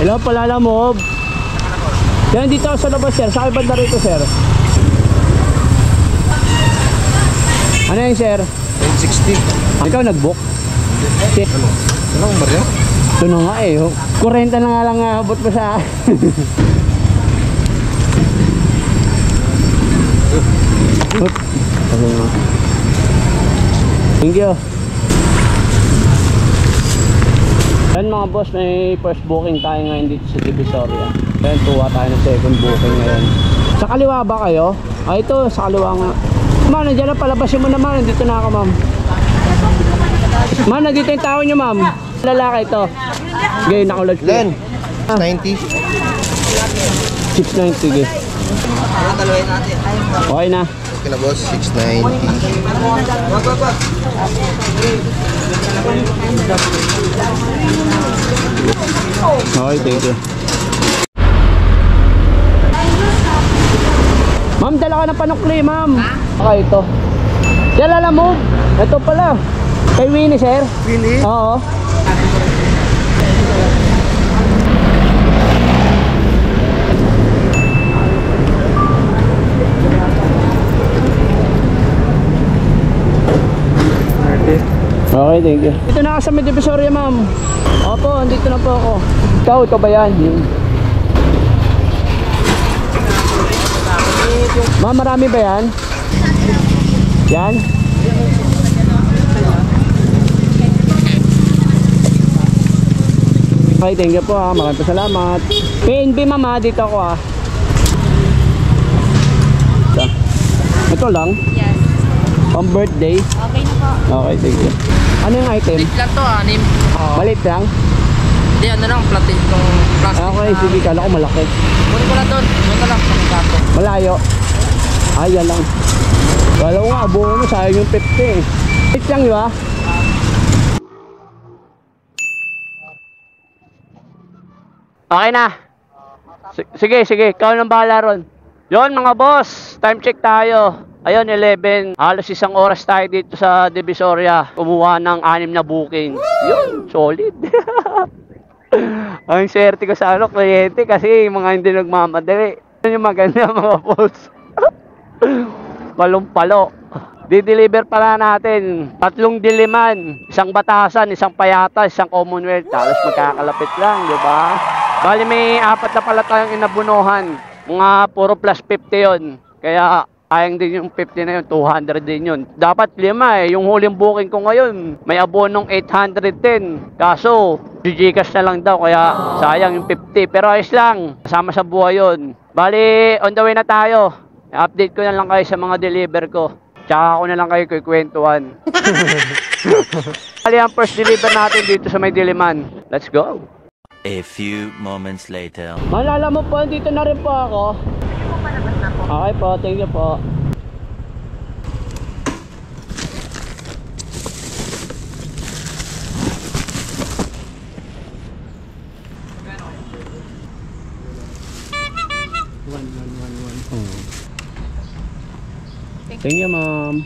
Hello, Palalamove. Yan, dito ako sa labas, sir. Sa banda rito, sir. Ano yan, sir? 1060. Ikaw nag-book? Ano? Ano ang barya? Ito na nga eh. 40 na nga lang abot mo sa Thank you. Yan mga boss, may first booking tayo ngayon dito sa Divisoria. Yan, tuwa tayo ng second booking ngayon. Sa kaliwa ba kayo? Ah, ito, sa kaliwa nga. Ma'am, nandiyan na, palabasin mo naman. Nandito na ako, ma'am. Ma'am, nandito yung tao nyo, ma'am. Lalaki ito. Gay, nakulog. Len, 90. 690, sige. Okay na. Okay na boss, 690. Okay, thank you. Ma'am, dala ka ng panukli, ma'am. Okay, ito. Yan, Lalamove. Ito pala. Kay Winnie, sir. Winnie? Oo. Okay, thank you. Dito na ako sa Divisoria, ma'am. Opo, andito na po ako. Ikaw ba yan? Ma'am, marami ba yan? Yan? Okay, thank you po ha. Maraming salamat. PNB, ma'am ha. Dito ako ha. Ito lang? Yes. On birthday? Okay na po. Okay, thank you. Ano yung item? Maliit lang to, anim. Malit lang? Hindi, ano lang, platin itong plastic. Okay, sige, kala ko malaki. Kunin ko lang doon. Doon na lang sa kato. Malayo. Yan lang. Kala ko nga, buo mo, sayang yung 50. Malit lang, di ba? Okay na. Sige, sige. Ikaw nang bahala ron. Yon mga boss. Time check tayo. Ayun, 11. Halos isang oras tayo dito sa Divisoria. Kumuha ng 6 na booking. Yun, solid. Ang swerte ko sa kliyente kasi mga hindi nagmamadali. Yun yung maganda mga boss. Palong-palo. Di-deliver pala natin 3 Diliman, 1 Batasan, 1 Payatas, 1 Commonwealth. Halos magkakalapit lang, di ba? Bali may 4 na pala tayong inabunuhan. Mga puro plus 50 yon. Kaya sayang din yung 50 na yun, 200 din yun. Dapat 5 eh. Yung huling booking ko ngayon, may abonong 810. Kaso, GCash na lang daw, kaya sayang yung 50. Pero ayos lang, kasama sa buhay yun. Bali, on the way na tayo. I-update ko na lang kayo sa mga deliver ko. Tsaka ako na lang kayo kikwentuhan. Bali, ang first deliver natin dito sa may Diliman. Let's go. A few moments later. Malala mo po, dito na rin po ako. Okay po, thank you po. Thank you, ma'am.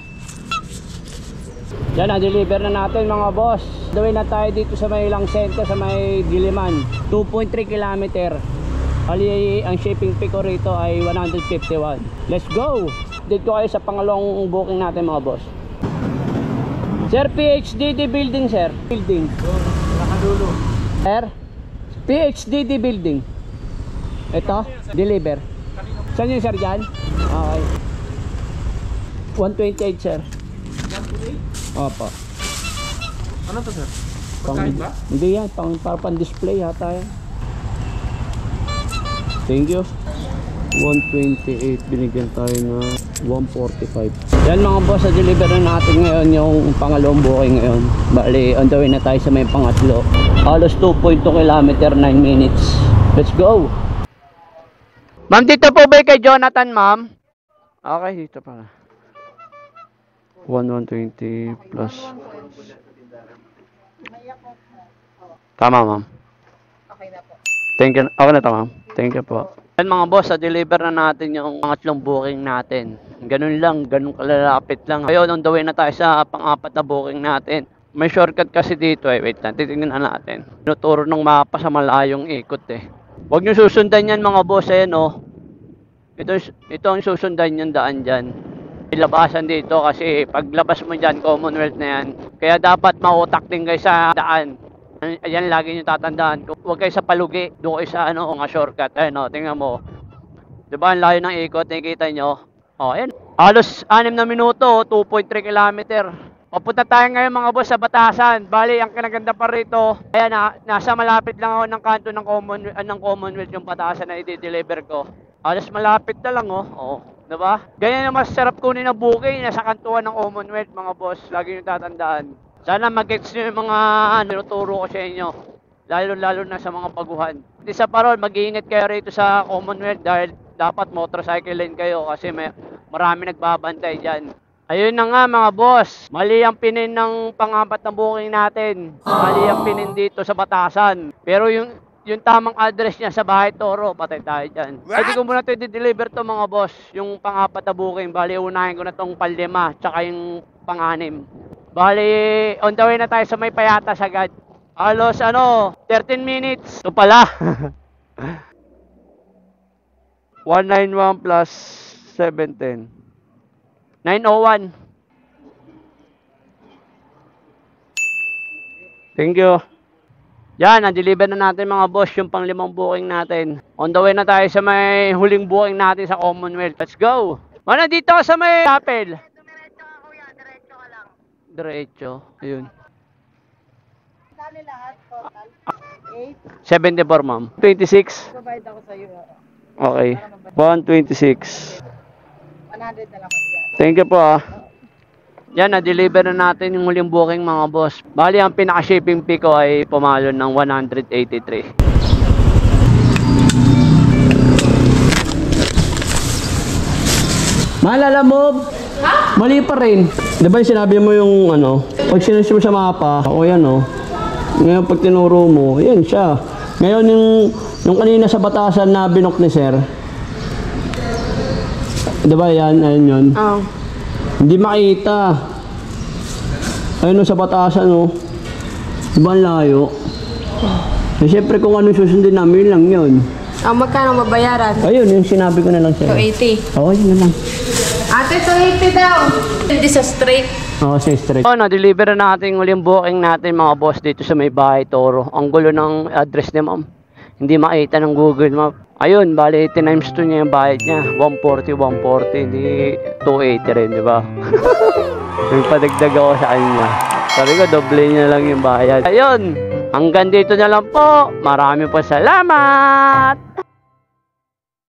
Yan, na-deliver na natin mga boss. Dawin na tayo dito sa may Lang Center, sa may Diliman. 2.3 km. Ali, ang shipping fee ko rito ay 151. Let's go! Dito kayo sa pangalawang booking natin mga boss. Sir, PHDD building, sir. Building. Nakadulo. Sir, PHDD building. Ito, deliver. Saan yun, sir, dyan? Okay. 128, sir. 128? Opo. Ano to sir? Pagkain ba? Hindi yan, para pang-display yata yan. Thank you. 128, binigyan tayo na 145. Yan mga boss, sa deliver na natin ngayon yung pangalawang booking ngayon. Bali, on the way na tayo sa may pangatlo. Halos 2.2 km, 9 minutes. Let's go! Ma'am, dito po ba kay Jonathan, ma'am? Okay, dito pala. 120 plus. Tama, ma'am. Okay na po. Thank you. Okay na to, ma'am. Thank you po. Yan mga boss, deliver na natin yung pangatlong booking natin. Ganun lang, ganun kalalapit lang. Ngayon, on the way na tayo sa pang-4 na booking natin. May shortcut kasi dito eh. Wait lang, titignan na natin. Tinuturo ng mapa sa malayong ikot eh. Huwag nyo susundan yan mga boss, ayan oh. Ito ang susundan yung daan dyan. Ilabasan dito kasi paglabas mo dyan, Commonwealth na yan. Kaya dapat mautak din kayo sa daan. Ayan, lagi nyo tatandaan. Huwag kayo sa palugi. Doon kayo sa mga shortcut. Ayan o, tingnan mo. Diba ang layo ng ikot, nakikita nyo? O, ayan. Halos 6 na minuto, 2.3 kilometer. Papunta tayo ngayon mga boss sa Batasan. Bali, ang kinaganda pa rito, ayan nasa malapit lang ako ng kanto ng Commonwealth yung Batasan na i-deliver ko. Halos malapit na lang oh. Oh, diba? Ganyan yung masarap kunin na booking nasa kantuan ng Commonwealth mga boss. Lagi nyo tatandaan. Sana mag-gets nyo yung mga tinuturo ko sa inyo. Lalo na sa mga paguhan. Isa pa ron, mag-iingat kayo rito sa Commonwealth dahil dapat motorcycle lane kayo kasi marami nagbabantay dyan. Ayun na nga mga boss, mali ang pinin ng pang-apat na booking natin. Mali ang pinin dito sa Batasan. Pero yung tamang address niya sa Bahay Toro, patay tayo dyan. Pwede ko muna ito i-deliver to mga boss, yung pang-apat na booking. Bali, unahin ko na tong pang-5, tsaka yung pang-6. Bali, on the way na tayo sa may Payatas agad. Halos 13 minutes. Ito pala. 191 plus 710. 901. Thank you. Yan, na-deliver na natin mga boss yung pang-5 booking natin. On the way na tayo sa may huling booking natin sa Commonwealth. Let's go. Mana dito sa may Apple. Diretso ka kuya, diretso ka lang. Diretso. Ayun. Dali lahat, total. 74 ma'am. 26. Provide ako sa iyo. Okay. 126. 100 na lang kuya. Thank you po ah. Yan, na-deliver na natin yung huling booking mga boss. Bali, ang pinaka-shipping fee ko ay pumalo ng 183. Maalala mo? Ha? Mali pa rin. Di ba sinabi mo yung pag sinusi mo sa mapa, o yan o. Ngayon pag tinuro mo, yan siya. Ngayon yung kanina sa Batasan na binok ni sir. Di ba yan? Ayun yun. Oo. Hindi makita. Ayun sa Batasan o. Di ba ang layo? Eh, siyempre kung anong susundin namin, yun lang yun. Magkano mabayaran? Ayun, yung sinabi ko na lang sa'yo. 280. Oo, yun na lang. Ate, 280 daw. Hindi sa straight. Oo, sa straight. Na-deliver na natin yung uling booking natin mga boss dito sa may Bahay Toro. Ang gulo ng address ni ma'am. Hindi makita ng Google Map. Ayun, bali 80 times 2 niya yung bayad niya. 140, hindi 280 rin, di ba? Nagpadagdag ako sa kanya. Sabi ko, doble niya lang yung bayad. Ayun, hanggang dito na lang po. Marami po salamat!